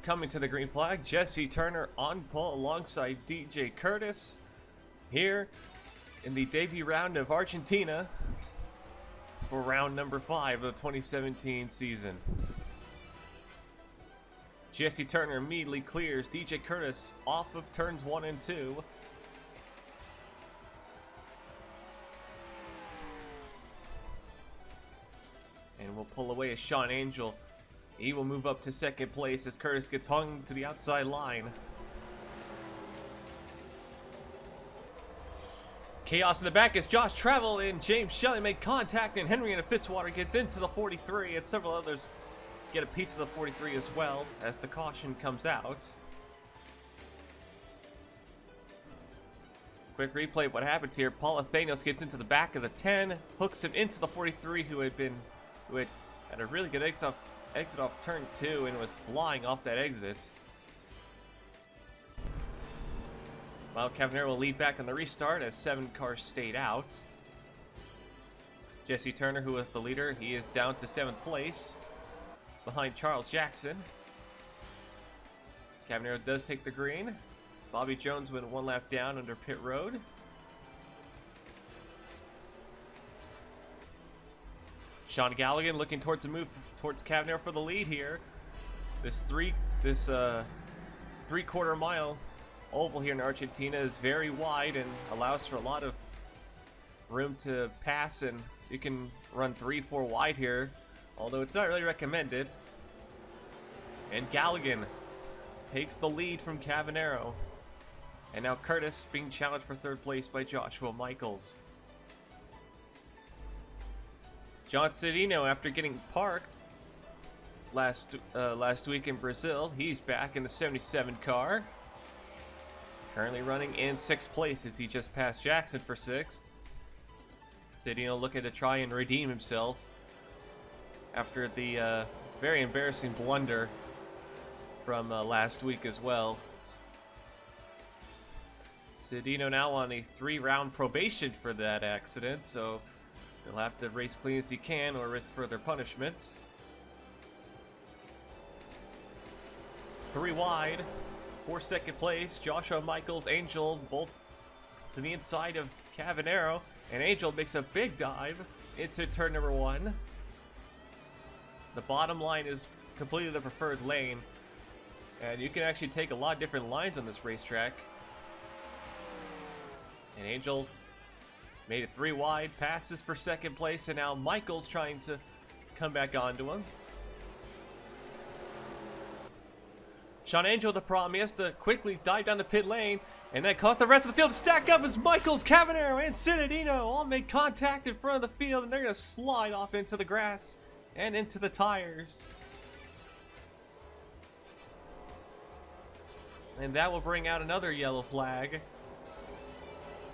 Coming to the green flag, Jesse Turner on pole alongside DJ Curtis here in the debut round of Argentina for round number 5 of the 2017 season. Jesse Turner immediately clears DJ Curtis off of turns 1 and 2. And we'll pull away as Sean Angel. He will move up to second place as Curtis gets hung to the outside line. Chaos in the back as Josh Travel and James Shelley make contact, and Henrietta Fitzwater gets into the 43, and several others get a piece of the 43 as well as the caution comes out. Quick replay of what happens here. Paul Athenios gets into the back of the 10, hooks him into the 43 who had a really good exit off turn 2 and was flying off that exit. Well, Cavanero will lead back on the restart as 7 cars stayed out. Jesse Turner, who was the leader, he is down to 7th place behind Charles Jackson. Cavanero does take the green. Bobby Jones went 1 lap down under pit road. Sean Galligan looking towards a move towards Cavanero for the lead here. This three-quarter mile oval here in Argentina is very wide and allows for a lot of room to pass, and you can run 3-4 wide here, although it's not really recommended. And Galligan takes the lead from Cavanero. And now Curtis being challenged for 3rd place by Joshua Michaels. John Cedino, after getting parked last week in Brazil, he's back in the 77 car. Currently running in 6th place as he just passed Jackson for 6th. Cedino looking to try and redeem himself after the very embarrassing blunder from last week as well. Cedino now on a 3-round probation for that accident, so he'll have to race clean as he can or risk further punishment. 3 wide for 2nd place. Joshua Michaels, Angel, both to the inside of Cavanero, and Angel makes a big dive into turn number 1. The bottom line is completely the preferred lane, and you can actually take a lot of different lines on this racetrack. And Angel made it 3 wide, passes for 2nd place, and now Michaels trying to come back onto him. Sean Angel with the problem, he has to quickly dive down the pit lane, and that caused the rest of the field to stack up as Michaels, Cavanero, and Citadino all make contact in front of the field, and they're going to slide off into the grass and into the tires. And that will bring out another yellow flag,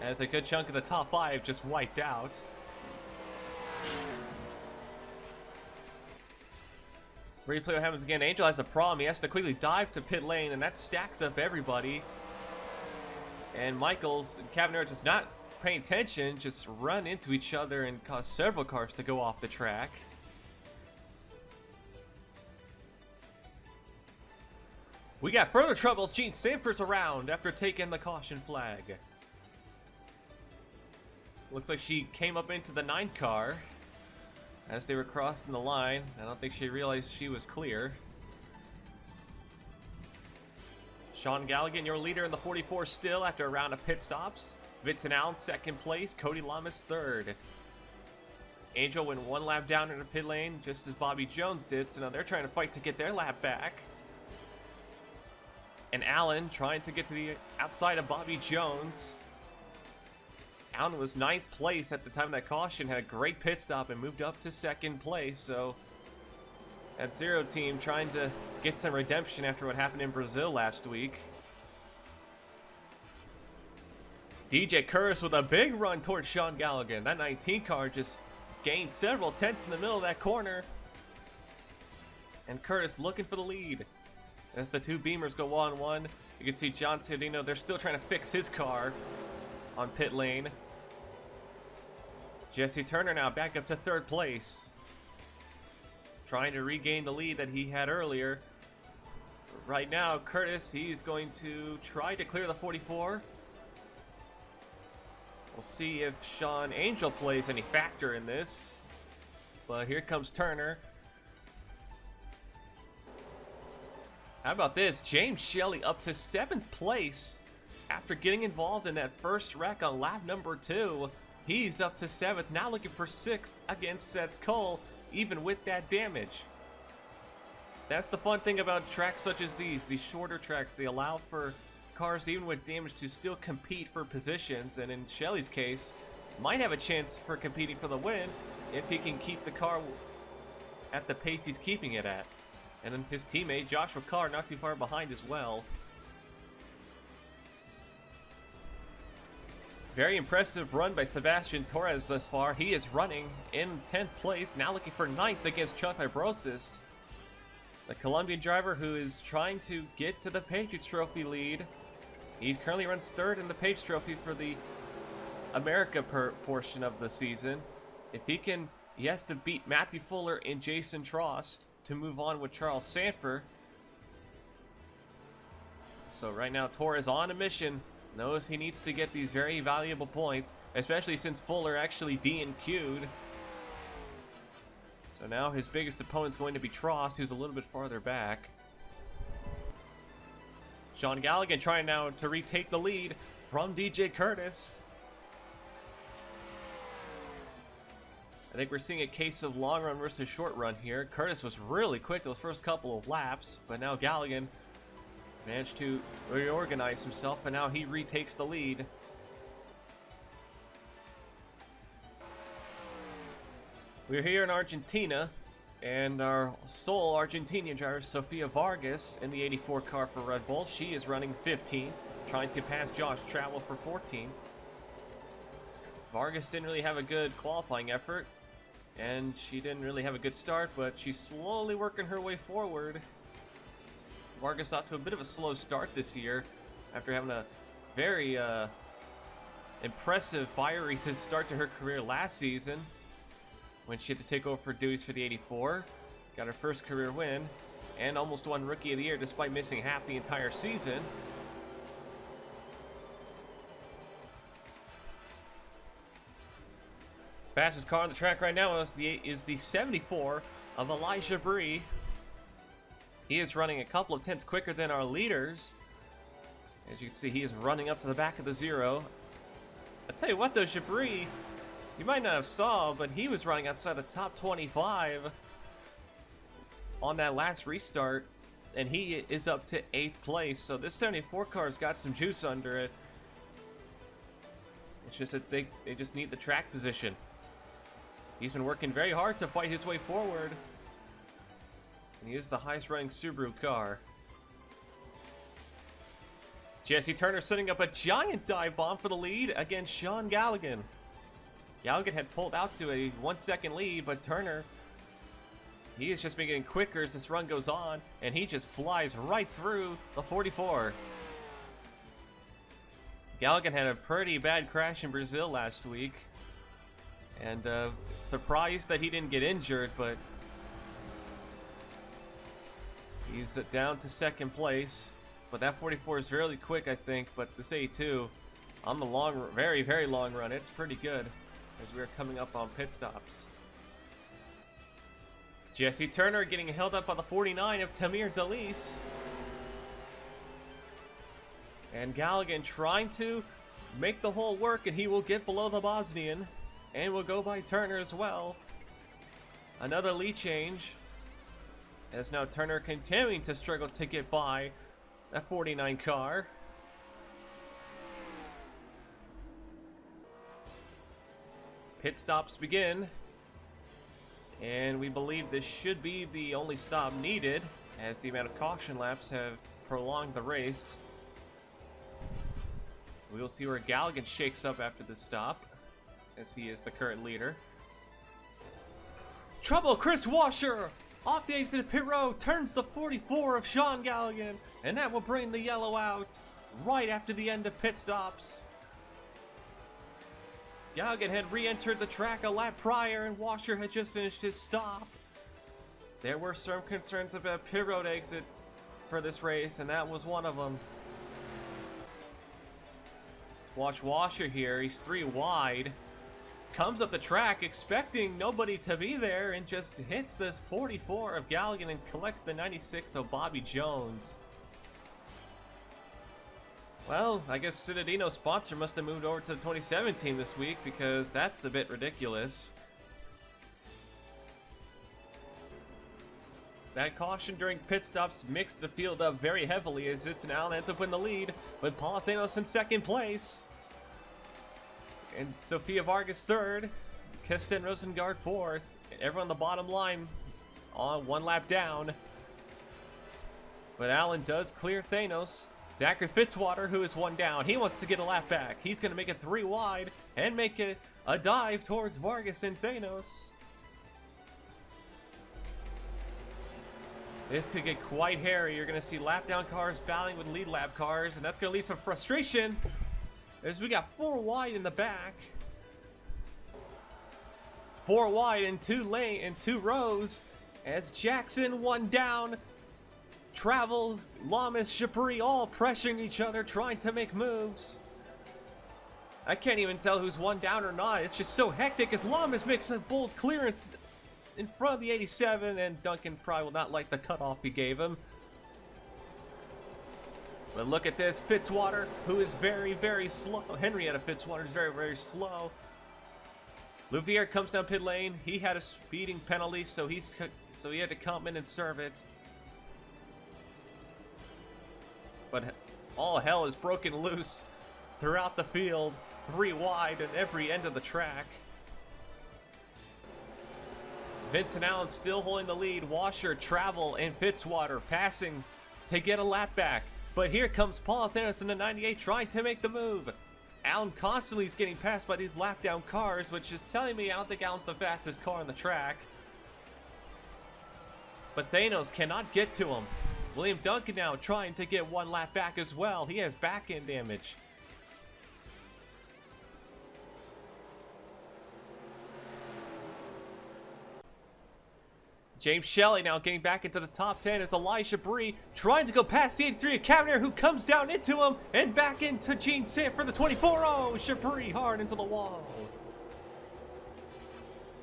as a good chunk of the top 5 just wiped out. Replay what happens again. Angel has a problem. He has to quickly dive to pit lane, and that stacks up everybody. And Michaels and Cavanero just not paying attention, just run into each other and cause several cars to go off the track. We got further troubles. Gene Sanford's around after taking the caution flag. Looks like she came up into the 9 car as they were crossing the line. I don't think she realized she was clear. Sean Galligan, your leader in the 44 still after a round of pit stops. Vincent Allen 2nd place. Cody Lamas 3rd. Angel went 1 lap down in the pit lane just as Bobby Jones did, so now they're trying to fight to get their lap back. And Allen trying to get to the outside of Bobby Jones. Allen was 9th place at the time of that caution, had a great pit stop and moved up to 2nd place, so that Zero team trying to get some redemption after what happened in Brazil last week. DJ Curtis with a big run towards Sean Galligan. That 19 car just gained several tenths in the middle of that corner. And Curtis looking for the lead. As the 2 Beamers go 1-1, you can see John Cedino, they're still trying to fix his car on pit lane. Jesse Turner now back up to 3rd place, trying to regain the lead that he had earlier. Right now, Curtis, he's going to try to clear the 44. We'll see if Sean Angel plays any factor in this. But here comes Turner. How about this? James Shelley up to 7th place after getting involved in that first wreck on lap number 2. He's up to 7th, now looking for 6th against Seth Cole, even with that damage. That's the fun thing about tracks such as these shorter tracks. They allow for cars, even with damage, to still compete for positions, and in Shelley's case, might have a chance for competing for the win if he can keep the car at the pace he's keeping it at. And then his teammate, Joshua Carr, not too far behind as well. Very impressive run by Sebastian Torres thus far. He is running in 10th place, now looking for 9th against Chuck Fibrosis. The Colombian driver who is trying to get to the Patriots Trophy lead. He currently runs 3rd in the Patriots Trophy for the America portion of the season. If he can, he has to beat Matthew Fuller and Jason Trost to move on with Charles Sanford. So right now Torres on a mission, knows he needs to get these very valuable points, especially since Fuller actually DNQ'd. So now his biggest opponent's going to be Trost, who's a little bit farther back. Sean Galligan trying now to retake the lead from DJ Curtis. I think we're seeing a case of long run versus short run here. Curtis was really quick those first couple of laps, but now Galligan managed to reorganize himself, and now he retakes the lead. We're here in Argentina, and our sole Argentinian driver, Sofia Vargas, in the 84 car for Red Bull. She is running 15, trying to pass Josh Travel for 14. Vargas didn't really have a good qualifying effort, and she didn't really have a good start, but she's slowly working her way forward. Vargas off to a bit of a slow start this year after having a very impressive, fiery start to her career last season when she had to take over for duties for the 84. Got her first career win and almost won Rookie of the Year despite missing half the entire season. Fastest car on the track right now is the 74 of Elijah Bree. He is running a couple of tenths quicker than our leaders. As you can see, he is running up to the back of the 0. I'll tell you what though, Jabri, you might not have saw, but he was running outside the top 25 on that last restart, and he is up to 8th place. So this 74 car's got some juice under it. It's just that they just need the track position. He's been working very hard to fight his way forward. And he is the highest running Subaru car. Jesse Turner setting up a giant dive bomb for the lead against Sean Galligan. Galligan had pulled out to a 1-second lead, but Turner, he has just been getting quicker as this run goes on, and he just flies right through the 44. Galligan had a pretty bad crash in Brazil last week, and surprised that he didn't get injured, but he's down to 2nd place. But that 44 is really quick, I think, but this A2 on the long, very, very long run, it's pretty good as we're coming up on pit stops. Jesse Turner getting held up by the 49 of Tamir Delis. And Galligan trying to make the hole work, and he will get below the Bosnian. And will go by Turner as well. Another lead change. As now Turner continuing to struggle to get by that 49 car. Pit stops begin. And we believe this should be the only stop needed, as the amount of caution laps have prolonged the race. So we'll see where Galligan shakes up after this stop, as he is the current leader. Trouble, Chris Washer! Off the exit of pit road, turns the 44 of Sean Galligan, and that will bring the yellow out right after the end of pit stops. Galligan had re-entered the track a lap prior, and Washer had just finished his stop. There were some concerns about pit road exit for this race, and that was one of them. Let's watch Washer here. He's 3 wide. Comes up the track expecting nobody to be there and just hits this 44 of Galligan and collects the 96 of Bobby Jones. Well, I guess Citadino's sponsor must have moved over to the 2017 this week, because that's a bit ridiculous. That caution during pit stops mixed the field up very heavily as Vincent Allen ends up in the lead, with Paul Thanos in second place. And Sofia Vargas third, Kirsten Rosengard fourth, and everyone on the bottom line on 1 lap down. But Allen does clear Thanos. Zachary Fitzwater, who is 1 down, he wants to get a lap back. He's going to make it 3 wide and make it a dive towards Vargas and Thanos. This could get quite hairy. You're going to see lap down cars battling with lead lap cars, and that's going to lead some frustration as we got 4 wide in the back. 4 wide in 2 rows as Jackson 1 down. Travel, Lamas, Chabris all pressuring each other, trying to make moves. I can't even tell who's 1 down or not. It's just so hectic as Lamas makes a bold clearance in front of the 87, and Duncan probably will not like the cutoff he gave him. But look at this, Fitzwater, who is very, very slow. Henrietta Fitzwater is very, very slow. Louvier comes down pit lane. He had a speeding penalty, so he had to come in and serve it. But all hell is broken loose throughout the field, 3 wide at every end of the track. Vincent Allen still holding the lead. Washer, Travel, and Fitzwater passing to get a lap back. But here comes Paul Thanos in the 98 trying to make the move. Allen constantly is getting passed by these lap down cars, which is telling me I don't think Allen's the fastest car on the track. But Thanos cannot get to him. William Duncan now trying to get 1 lap back as well. He has back end damage. James Shelley now getting back into the top 10 as Elijah Bree trying to go past the 83 of Cavalier, who comes down into him and back into Gene St for the 24. Oh, Chabris hard into the wall.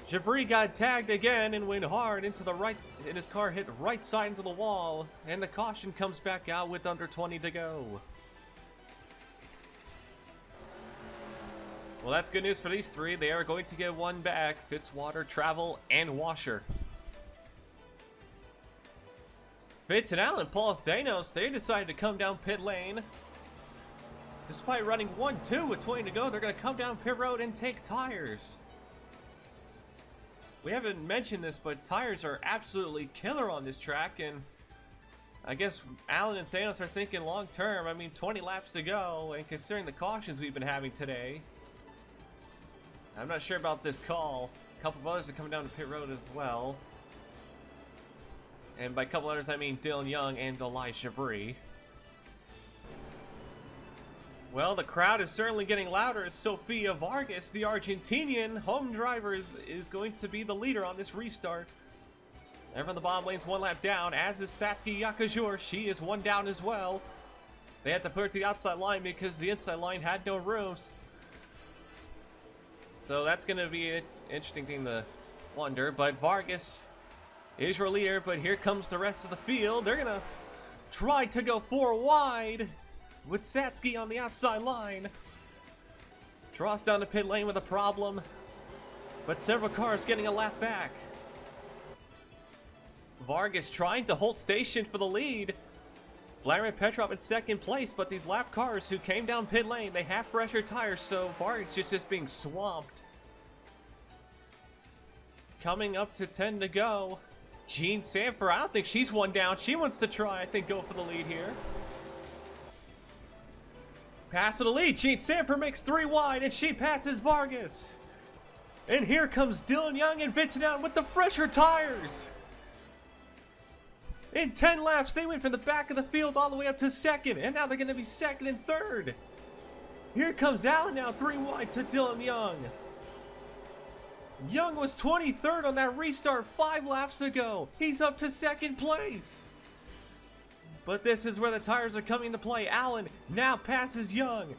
Chabris got tagged again and went hard into the right, and his car hit the right side into the wall, and the caution comes back out with under 20 to go. Well, that's good news for these 3. They are going to get 1 back. Fitzwater, Travel, and Washer. Vincent Allen, Paul Thanos, they decided to come down pit lane. Despite running 1-2 with 20 to go, they're going to come down pit road and take tires. We haven't mentioned this, but tires are absolutely killer on this track, and I guess Allen and Thanos are thinking long term. I mean, 20 laps to go, and considering the cautions we've been having today, I'm not sure about this call. A couple of others are coming down to pit road as well. And by a couple others, I mean Dylan Young and Elijah Bree. Well, the crowd is certainly getting louder as Sofia Vargas, the Argentinian home driver, is going to be the leader on this restart. Everyone in the bottom lane's 1 lap down, as is Satsuki Yakajur. She is 1 down as well. They had to put her to the outside line because the inside line had no rooms. So that's going to be an interesting thing to wonder. But Vargas is your leader, but here comes the rest of the field. They're going to try to go 4 wide with Satsuki on the outside line. Draws down the pit lane with a problem, but several cars getting a lap back. Vargas trying to hold station for the lead. Vladimir Petrov in second place, but these lap cars who came down pit lane, they have fresher tires, so Vargas just being swamped. Coming up to 10 to go. Jean Sanford, I don't think she's 1 down. She wants to try, I think, go for the lead here. Pass for the lead. Jean Sanford makes 3 wide, and she passes Vargas. And here comes Dylan Young and Vincent Allen with the fresher tires. In 10 laps, they went from the back of the field all the way up to second, and now they're going to be second and third. Here comes Allen now, 3 wide to Dylan Young. Young was 23rd on that restart 5 laps ago. He's up to second place. But this is where the tires are coming into play. Allen now passes Young.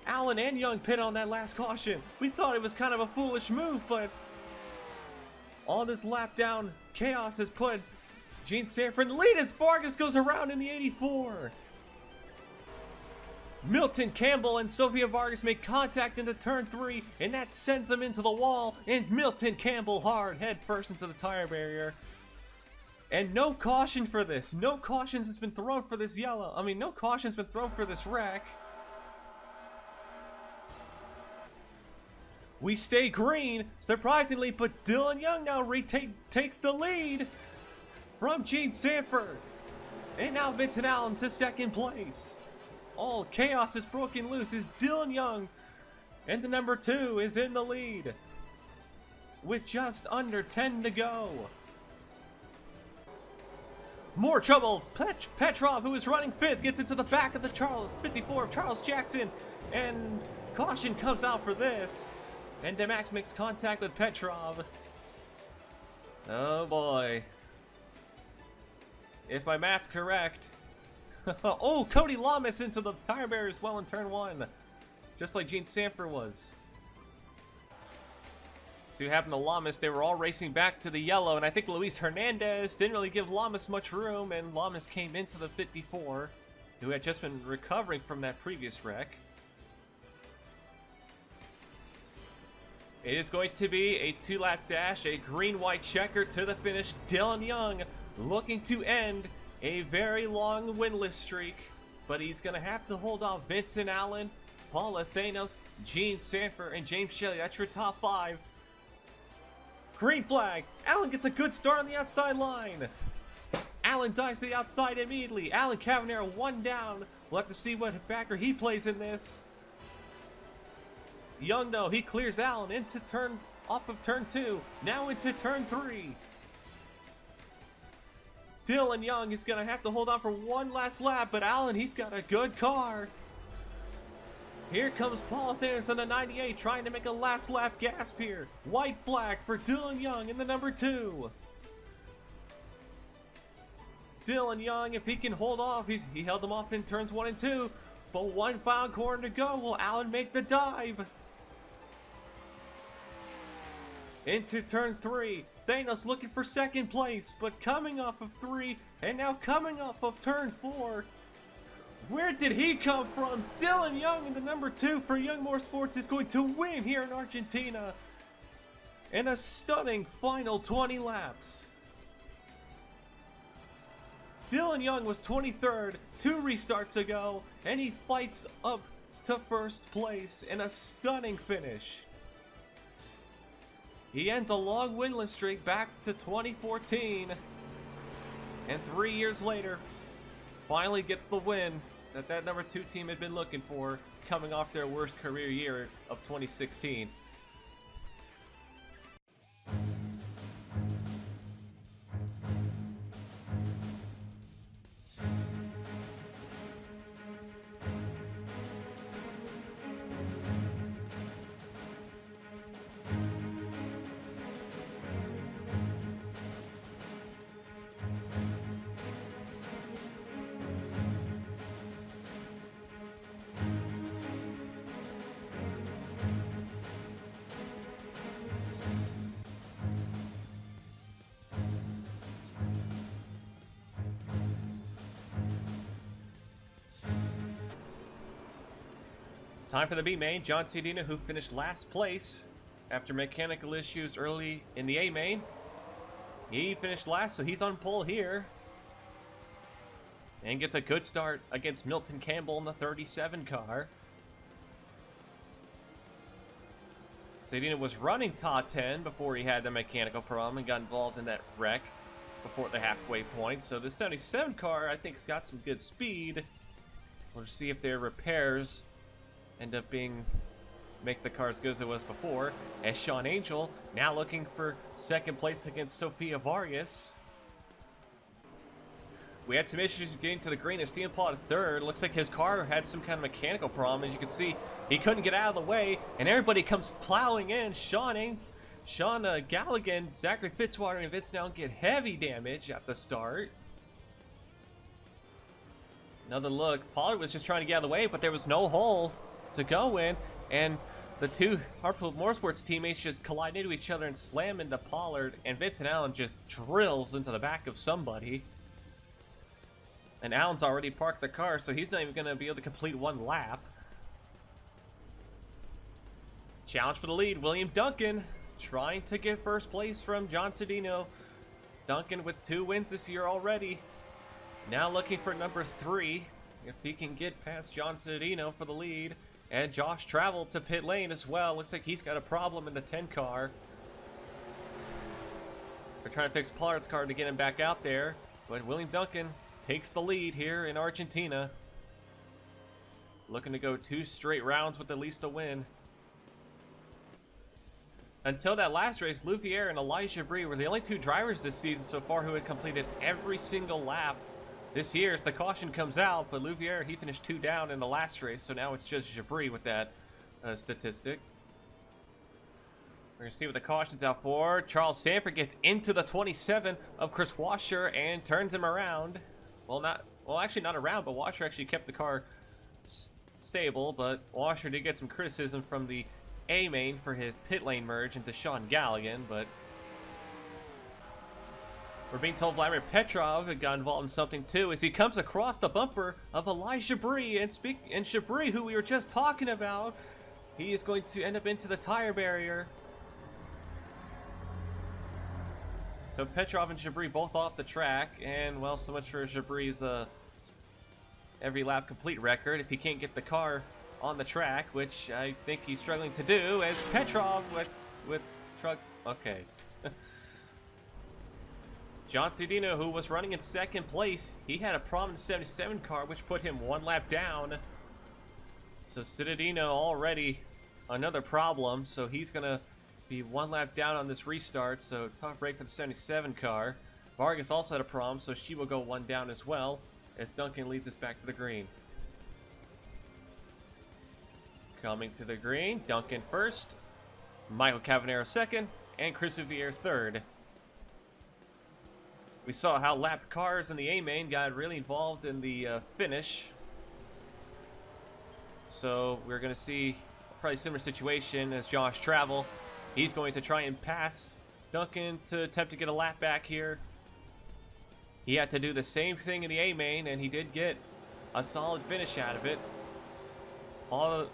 Allen and Young pit on that last caution. We thought it was kind of a foolish move, but all this lap down chaos has put Gene Sanford in the lead as Vargas goes around in the 84. Milton Campbell and Sophia Vargas make contact into turn 3, and that sends them into the wall, and Milton Campbell hard head first into the tire barrier. And no caution for this. No cautions has been thrown for this no caution's been thrown for this wreck. We stay green, surprisingly, but Dylan Young now takes the lead from Gene Sanford. And now Vincent Allen to second place. All chaos is broken loose as Dylan Young and the number 2 is in the lead with just under 10 to go. More trouble. Petrov, who is running 5th, gets into the back of the 54 of Charles Jackson, and caution comes out for this. And Demax makes contact with Petrov. Oh boy. If my math's correct. Oh, Cody Lamas into the tire barrier as well in turn 1. Just like Gene Sanford was. See what happened to Lamas. They were all racing back to the yellow, and I think Luis Hernandez didn't really give Lamas much room, and Lamas came into the 54, who had just been recovering from that previous wreck. It is going to be a 2-lap dash, a green-white checker to the finish. Dylan Young looking to end a very long winless streak, but he's going to have to hold off Vincent Allen, Paula Thanos, Gene Sanford, and James Shelley. That's your top 5. Green flag. Allen gets a good start on the outside line. Allen dives to the outside immediately. Allen Cavanero 1 down. We'll have to see what backer he plays in this. Young, though, he clears Allen into off of turn 2. Now into turn 3. Dylan Young is going to have to hold on for one last lap, but Allen, he's got a good car. Here comes Paul Thanos on the 98 trying to make a last lap gasp here. White flag for Dylan Young in the number 2. Dylan Young, if he can hold off, he held them off in turns 1 and 2, but one final corner to go. Will Allen make the dive? Into turn 3. Thanos looking for second place, but coming off of 3, and now coming off of turn 4. Where did he come from? Dylan Young in the number 2 for Young Motorsports is going to win here in Argentina in a stunning final 20 laps. Dylan Young was 23rd 2 restarts ago, and he fights up to first place in a stunning finish. He ends a long winless streak back to 2014, and 3 years later, finally gets the win that number 2 team had been looking for, coming off their worst career year of 2016. Time for the B main. John Cedina, who finished last place after mechanical issues early in the A main. He finished last, so he's on pole here. And gets a good start against Milton Campbell in the 37 car. Cedina was running top 10 before he had the mechanical problem and got involved in that wreck before the halfway point. So the 77 car, I think, has got some good speed. We'll see if their repairs end up make the car as good as it was before, as Sean Angel now looking for second place against Sophia Vargas. We had some issues getting to the green, and Steven Paul at 3rd. Looks like his car had some kind of mechanical problem. As you can see, he couldn't get out of the way, and everybody comes plowing in. Sean Galligan, Zachary Fitzwater, and Vince now get heavy damage at the start. Another look. Pollard was just trying to get out of the way, but there was no hole to go in, and the two Hartfield Motorsports teammates just collide into each other and slam into Pollard, and Vincent Allen just drills into the back of somebody. And Allen's already parked the car, so he's not even going to be able to complete one lap. Challenge for the lead, William Duncan trying to get first place from John Cedino. Duncan with 2 wins this year already. Now looking for number 3, if he can get past John Cedino for the lead. And Josh traveled to pit lane as well. Looks like he's got a problem in the 10 car. They're trying to fix Pollard's car to get him back out there. But William Duncan takes the lead here in Argentina. Looking to go 2 straight rounds with at least a win. Until that last race, Louviere and Elijah Bree were the only 2 drivers this season so far who had completed every single lap. This year, as the caution comes out, but Louviere, he finished 2 down in the last race, so now it's just Jabri with that statistic. We're going to see what the caution's out for. Charles Sanford gets into the 27 of Chris Washer and turns him around. Well, actually not around, but Washer actually kept the car stable, but Washer did get some criticism from the A-main for his pit lane merge into Sean Galligan, but we're being told Vladimir Petrov got involved in something too as he comes across the bumper of Elijah Bree, and Jabri, who we were just talking about, he is going to end up into the tire barrier. So Petrov and Jabri both off the track, and well, so much for Jabri's every lap complete record. If he can't get the car on the track, which I think he's struggling to do, as Petrov with truck. Okay. John Cedino, who was running in 2nd place, he had a problem in the 77 car, which put him 1 lap down. So Cedino already another problem, so he's going to be 1 lap down on this restart, so tough break for the 77 car. Vargas also had a problem, so she will go 1 down as well, as Duncan leads us back to the green. Coming to the green, Duncan first, Michael Cavanero 2nd, and Chris Louviere 3rd. We saw how lapped cars in the A-main got really involved in the finish. So we're going to see probably a similar situation as Josh Travel. He's going to try and pass Duncan to attempt to get a lap back here. He had to do the same thing in the A-main, and he did get a solid finish out of it.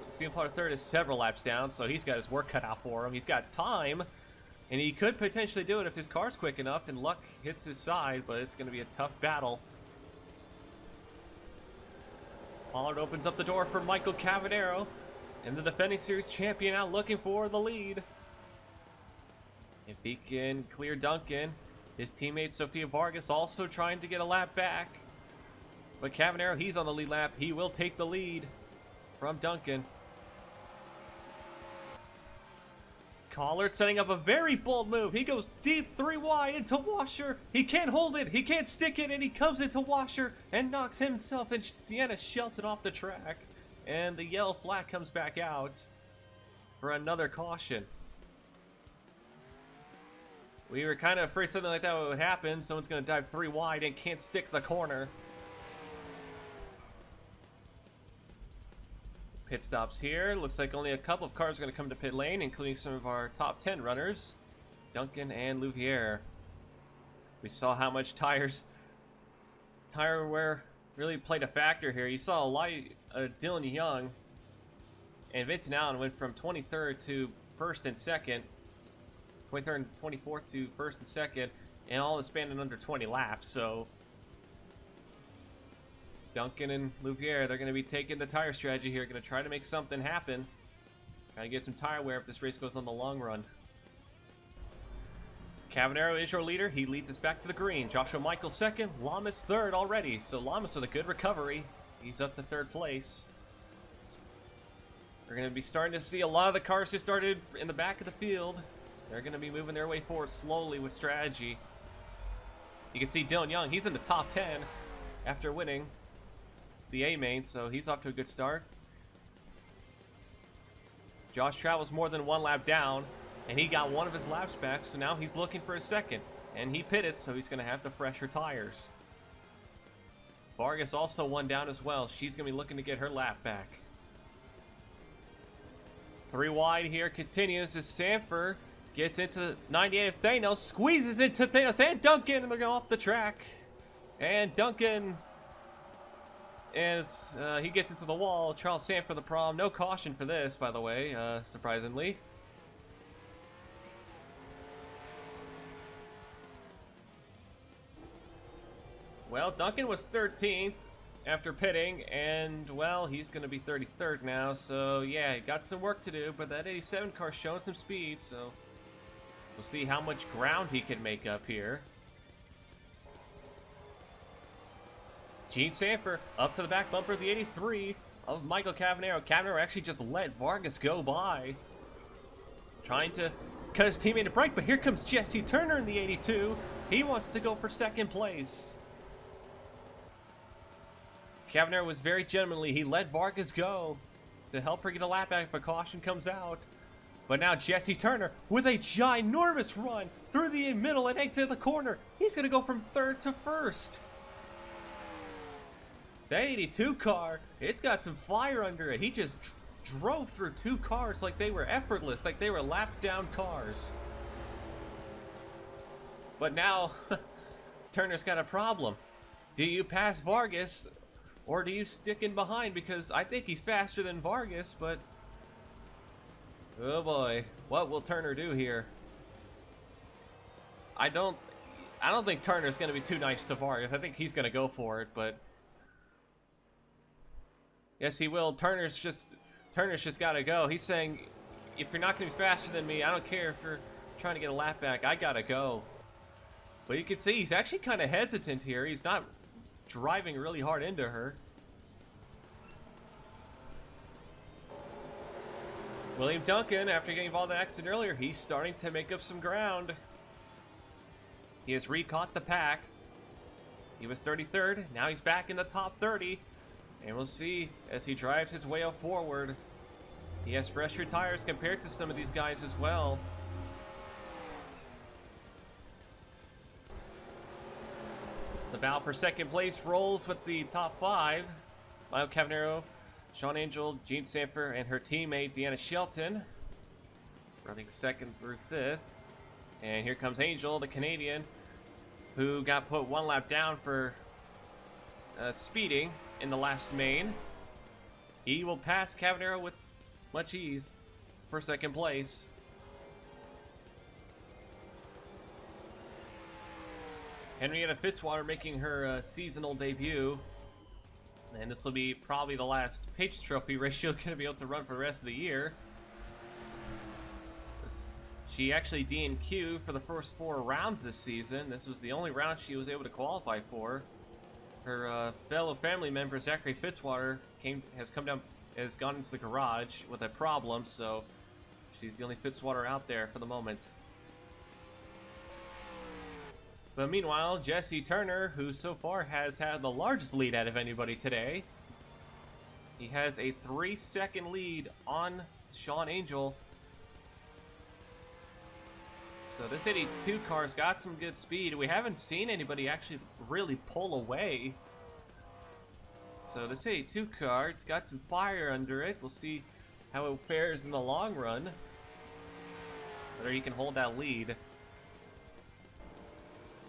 Stephen Pollard 3rd is several laps down, so he's got his work cut out for him. He's got time, and he could potentially do it if his car's quick enough and luck hits his side, but it's going to be a tough battle. Pollard opens up the door for Michael Cavanero, and the defending series champion out looking for the lead. If he can clear Duncan, his teammate Sofia Vargas also trying to get a lap back. But Cavanero, he's on the lead lap. He will take the lead from Duncan. Collard setting up a very bold move. He goes deep 3 wide into Washer. He can't hold it. He can't stick it, and he comes into Washer and knocks himself and Deanna Shelton off the track. And the yellow flag comes back out for another caution. We were kind of afraid something like that would happen. Someone's going to dive 3 wide and can't stick the corner. Pit stops here. Looks like only a couple of cars are going to come to pit lane, including some of our top 10 runners, Duncan and Louviere. We saw how much tire wear really played a factor here. You saw Dylan Young and Vincent Allen went from 23rd to 1st and 2nd, 23rd and 24th to 1st and 2nd, and all in the span in under 20 laps. So Duncan and Louviere, they're going to be taking the tire strategy here, going to try to make something happen. Trying to get some tire wear if this race goes on the long run. Cavanero is your leader. He leads us back to the green. Joshua Michael 2nd, Lamas 3rd already. So Lamas with a good recovery. He's up to 3rd place. We're going to be starting to see a lot of the cars who started in the back of the field. They're going to be moving their way forward slowly with strategy. You can see Dylan Young, he's in the top 10 after winning the A-main, so he's off to a good start. Josh travels more than 1 lap down, and he got 1 of his laps back, so now he's looking for a 2nd. And he pitted, so he's going to have to fresher tires. Vargas also one down as well. She's going to be looking to get her lap back. 3 wide here continues as Sanford gets into 98 of Thanos, squeezes into Thanos and Duncan, and they're going off the track. And Duncan, as he gets into the wall, Charles Sanford the problem. No caution for this, by the way, surprisingly. Well, Duncan was 13th after pitting, and, well, he's going to be 33rd now, so, yeah, he got some work to do, but that 87 car showing some speed, so we'll see how much ground he can make up here. Gene Sanford up to the back bumper of the 83 of Michael Cavanero. Cavanero actually just let Vargas go by, trying to cut his teammate a break, but here comes Jesse Turner in the 82. He wants to go for second place. Cavanero was very gentlemanly. He let Vargas go to help her get a lap back, but caution comes out. But now Jesse Turner with a ginormous run through the middle and exit the corner. He's going to go from 3rd to 1st. That 82 car, it's got some fire under it. He just drove through 2 cars like they were effortless, like they were lapped down cars. But now, Turner's got a problem. Do you pass Vargas, or do you stick in behind? Because I think he's faster than Vargas, but oh boy, what will Turner do here? I don't think Turner's going to be too nice to Vargas. I think he's going to go for it, but yes, he will. Turner's just got to go. He's saying, if you're not going to be faster than me, I don't care if you're trying to get a lap back. I got to go. But you can see he's actually kind of hesitant here. He's not driving really hard into her. William Duncan, after getting involved in the accident earlier, he's starting to make up some ground. He has recaught the pack. He was 33rd. Now he's back in the top 30. And we'll see as he drives his way up forward. He has fresher tires compared to some of these guys as well. The battle for second place rolls with the top 5. Michael Cavanero, Sean Angel, Gene Sanford, and her teammate Deanna Shelton running 2nd through 5th. And here comes Angel, the Canadian, who got put 1 lap down for speeding in the last main. He will pass Cavanero with much ease for 2nd place. Henrietta Fitzwater making her seasonal debut, and this will be probably the last Patriots Trophy race she'll going to be able to run for the rest of the year. She actually DNQ'd for the first 4 rounds this season. This was the only round she was able to qualify for. Her fellow family member Zachary Fitzwater has gone into the garage with a problem, so she's the only Fitzwater out there for the moment. But meanwhile, Jesse Turner, who so far has had the largest lead out of anybody today, he has a 3-second lead on Sean Angel. So this 82 car's got some good speed. We haven't seen anybody actually really pull away. So this 82 car, it's got some fire under it. We'll see how it fares in the long run, whether he can hold that lead.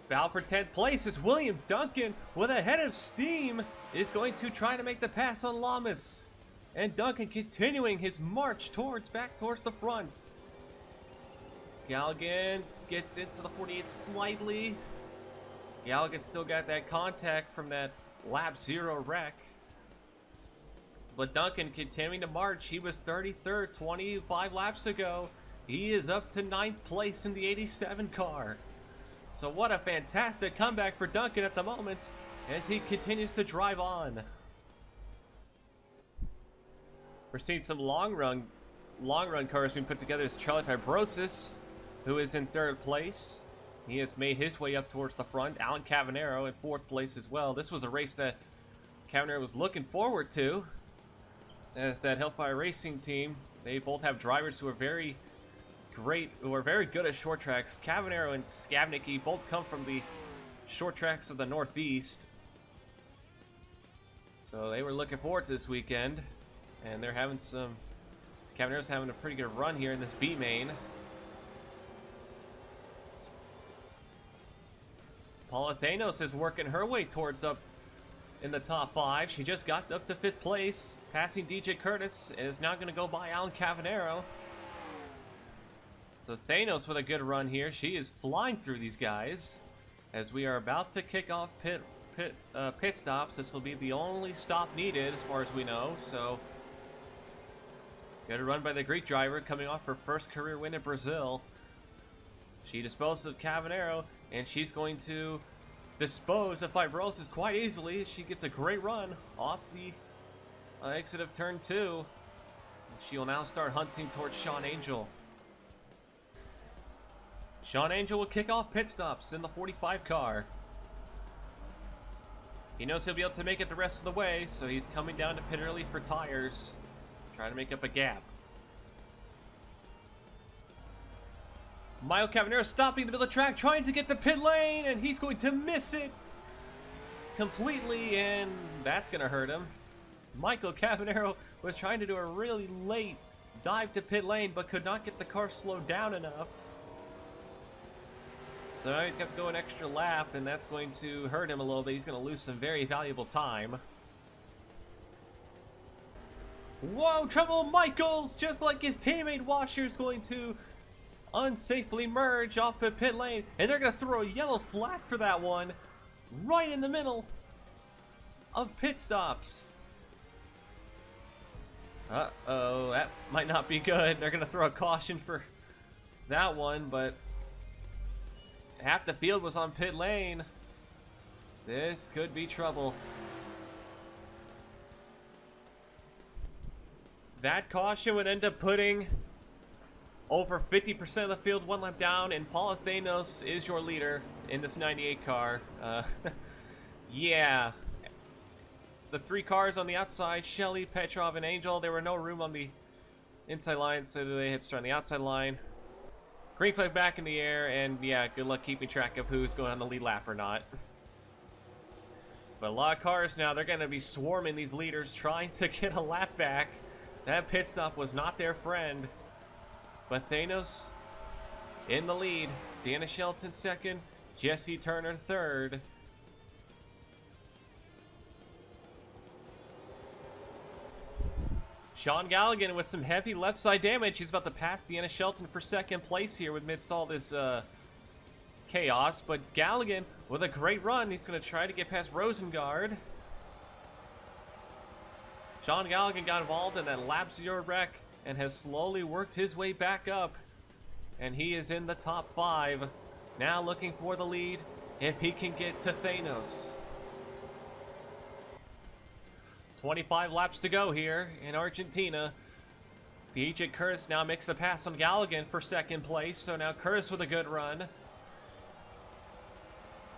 Battle for 10th place is William Duncan with a head of steam is going to try to make the pass on Lamas. And Duncan continuing his march back towards the front. Galligan gets into the 48 slightly. Galligan still got that contact from that lap 0 wreck. But Duncan continuing to march. He was 33rd 25 laps ago. He is up to 9th place in the 87 car. So what a fantastic comeback for Duncan at the moment as he continues to drive on. We're seeing some long run cars being put together. As Charlie Fibrosis, who is in 3rd place. He has made his way up towards the front. Alan Cavanero in 4th place as well. This was a race that Cavanero was looking forward to, as that Hellfire Racing team, they both have drivers who are very good at short tracks. Cavanero and Skabnicki both come from the short tracks of the Northeast. So they were looking forward to this weekend, and they're having some... Cabanero's having a pretty good run here in this B main. Paula Thanos is working her way towards up in the top 5. She just got up to 5th place, passing DJ Curtis, and is now going to go by Alan Cabanero. So Thanos with a good run here. She is flying through these guys as we are about to kick off pit stops. This will be the only stop needed as far as we know. So good run by the Greek driver coming off her first career win in Brazil. She disposes of Cabanero, and she's going to dispose of Fibrosis quite easily. She gets a great run off the exit of turn 2. She will now start hunting towards Sean Angel. Sean Angel will kick off pit stops in the 45 car. He knows he'll be able to make it the rest of the way, so he's coming down to pit early for tires, trying to make up a gap. Michael Cabanero stopping in the middle of the track, trying to get the pit lane, and he's going to miss it completely, and that's going to hurt him. Michael Cabanero was trying to do a really late dive to pit lane, but could not get the car slowed down enough. So now he's got to go an extra lap, and that's going to hurt him a little bit. He's going to lose some very valuable time. Whoa, Trouble Michaels, just like his teammate Washer's going to unsafely merge off the pit lane, and they're going to throw a yellow flag for that one right in the middle of pit stops. Uh-oh, that might not be good. They're going to throw a caution for that one, but half the field was on pit lane. This could be trouble. That caution would end up putting over 50% of the field one lap down, and Paula Thanos is your leader in this 98 car. Yeah. The 3 cars on the outside, Shelly, Petrov, and Angel, there were no room on the inside line, so they had to start on the outside line. Green flag back in the air, and yeah, good luck keeping track of who's going on the lead lap or not. But a lot of cars now, they're going to be swarming these leaders, trying to get a lap back. That pit stop was not their friend. But Thanos in the lead. Deanna Shelton second, Jesse Turner third. Sean Galligan with some heavy left side damage. He's about to pass Deanna Shelton for second place here amidst all this chaos. But Galligan with a great run. He's going to try to get past Rosengard. Sean Galligan got involved in that lap 0 wreck and has slowly worked his way back up. And he is in the top 5. Now looking for the lead if he can get to Thanos. 25 laps to go here in Argentina. DJ Curtis now makes the pass on Galligan for second place. So now Curtis with a good run.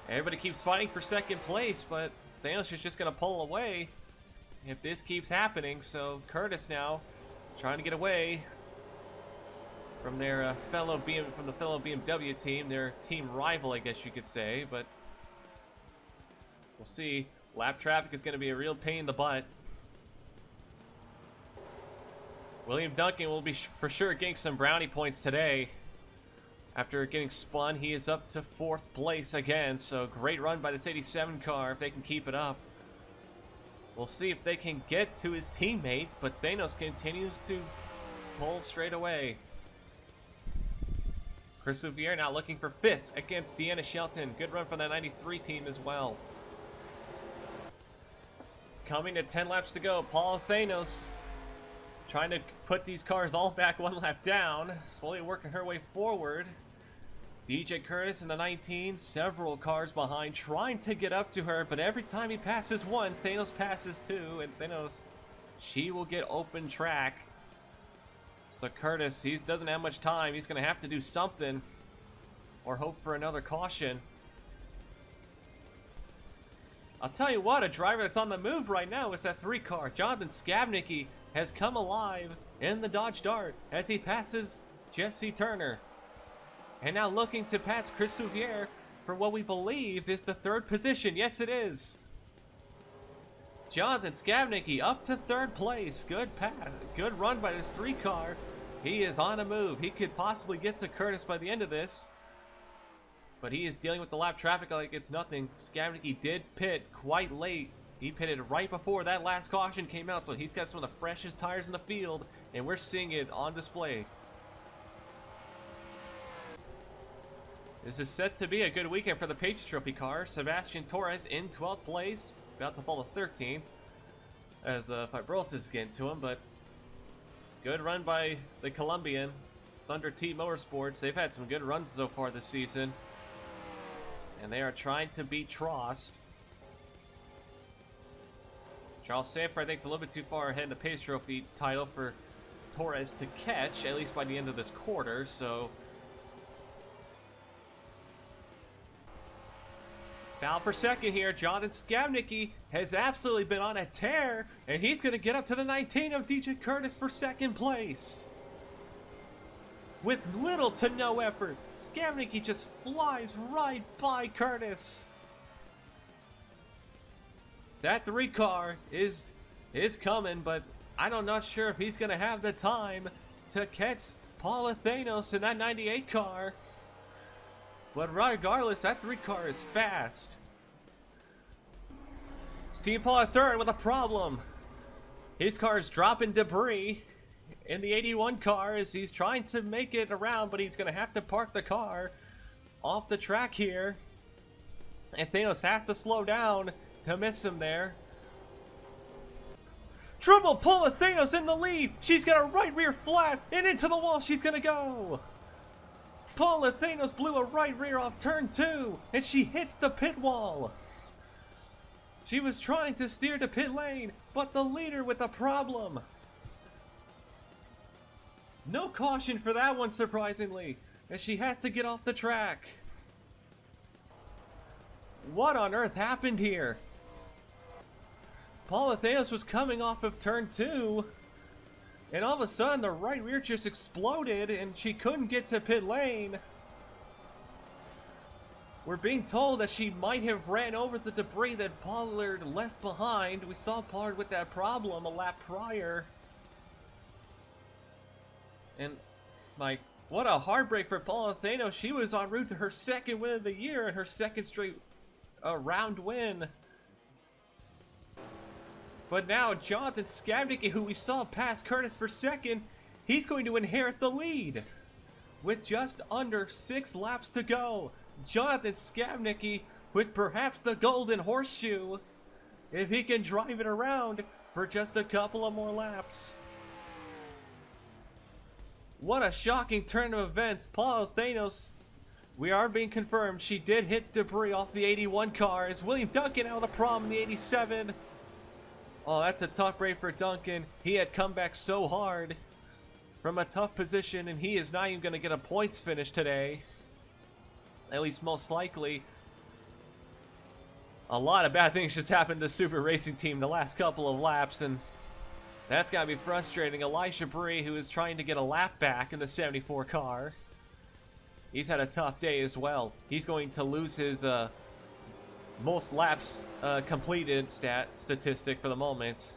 Everybody keeps fighting for second place, but Thanos is just going to pull away if this keeps happening. So Curtis now trying to get away from their fellow BMW team, their team rival, I guess you could say. But we'll see. Lap traffic is going to be a real pain in the butt. William Duncan will be for sure getting some brownie points today. After getting spun, he is up to 4th place again. So great run by this 87 car if they can keep it up. We'll see if they can get to his teammate, but Thanos continues to pull straight away. Chris Souvier now looking for 5th against Deanna Shelton. Good run from that 93 team as well. Coming to 10 laps to go, Paula Thanos trying to put these cars all back 1 lap down, slowly working her way forward. DJ Curtis in the 19, several cars behind, trying to get up to her, but every time he passes one, Thanos passes 2, and Thanos, she will get open track. So Curtis, he doesn't have much time. He's going to have to do something or hope for another caution. I'll tell you what, a driver that's on the move right now is that 3 car. Jonathan Skabnicki has come alive in the Dodge Dart as he passes Jesse Turner. And now looking to pass Chris Souvier for what we believe is the 3rd position. Yes, it is. Jonathan Skavnicki up to third place. Good pass. Good run by this 3 car. He is on a move. He could possibly get to Curtis by the end of this. But he is dealing with the lap traffic like it's nothing. Skavnicki did pit quite late. He pitted right before that last caution came out, so he's got some of the freshest tires in the field, and we're seeing it on display. This is set to be a good weekend for the Patriots Trophy car. Sebastian Torres in 12th place, about to fall to 13th, as fibrosis getting to him, but good run by the Colombian, Thunder T Motorsports. They've had some good runs so far this season, and they are trying to beat Trost. Charles Sanford, I think, is a little bit too far ahead in the Pace Trophy title for Torres to catch, at least by the end of this quarter, so... Foul for second here. Jonathan Skavnicki has absolutely been on a tear, and he's going to get up to the 19 of DJ Curtis for second place. With little to no effort, Skavnicki just flies right by Curtis. That 3 car is coming, but I'm not sure if he's going to have the time to catch Paul Athanos in that 98 car. But regardless, that 3 car is fast. Steve Paul third with a problem. His car is dropping debris in the 81 car as he's trying to make it around, but he's going to have to park the car off the track here. And Thanos has to slow down to miss him there. Triple pull of Thanos in the lead. She's got a right rear flat and into the wall she's gonna go. Paula Thanos blew a right rear off turn 2 and she hits the pit wall. She was trying to steer to pit lane, but the leader with a problem. No caution for that one, surprisingly, as she has to get off the track. What on earth happened here? Paula Thanos was coming off of turn 2, and all of a sudden the right rear just exploded and she couldn't get to pit lane. We're being told that she might have ran over the debris that Pollard left behind. We saw Pollard with that problem a lap prior. And, like, what a heartbreak for Paula Thanos. She was en route to her second win of the year and her second straight round win. But now Jonathan Skavnicki, who we saw pass Curtis for second, he's going to inherit the lead. With just under 6 laps to go, Jonathan Skavnicki with perhaps the golden horseshoe, if he can drive it around for just a couple of more laps. What a shocking turn of events. Paul Thanos, we are being confirmed, she did hit debris off the 81 car as William Duncan out of the problem in the 87. Oh, that's a tough break for Duncan. He had come back so hard from a tough position, and he is not even going to get a points finish today. At least most likely. A lot of bad things just happened to the Super Racing Team the last couple of laps, and that's got to be frustrating. Elisha Bree, who is trying to get a lap back in the 74 car, he's had a tough day as well. He's going to lose his most laps completed statistic for the moment.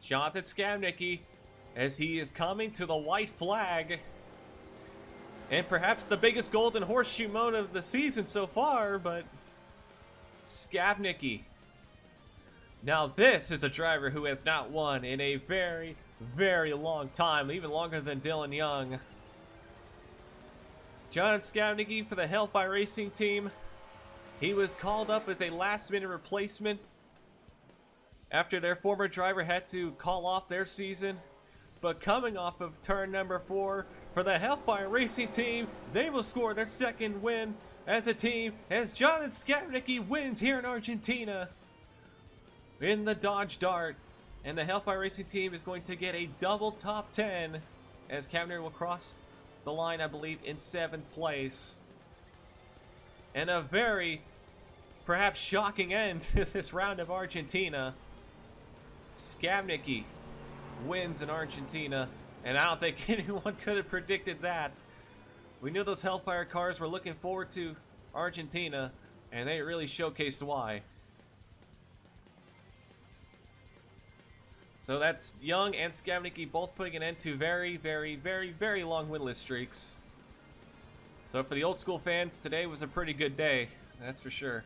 Jonathan Skavnicki, as he is coming to the white flag, and perhaps the biggest golden horseshoe moment of the season so far, but Skavnicki. Now this is a driver who has not won in a very, very long time, even longer than Dylan Young. John Skavnicki for the Hellfire Racing Team. He was called up as a last-minute replacement after their former driver had to call off their season. But coming off of turn number 4 for the Hellfire Racing Team, they will score their second win as a team as Jonathan Skavnicki wins here in Argentina in the Dodge Dart. And the Hellfire Racing Team is going to get a double top 10 as Skavnicki will cross the line, I believe, in 7th place. And a very, perhaps shocking end to this round of Argentina. Skavnicki wins in Argentina, and I don't think anyone could have predicted that. We knew those Hellfire cars were looking forward to Argentina, and they really showcased why. So that's Young and Skabnicki both putting an end to very, very, very, very long winless streaks. So for the old school fans, today was a pretty good day, that's for sure.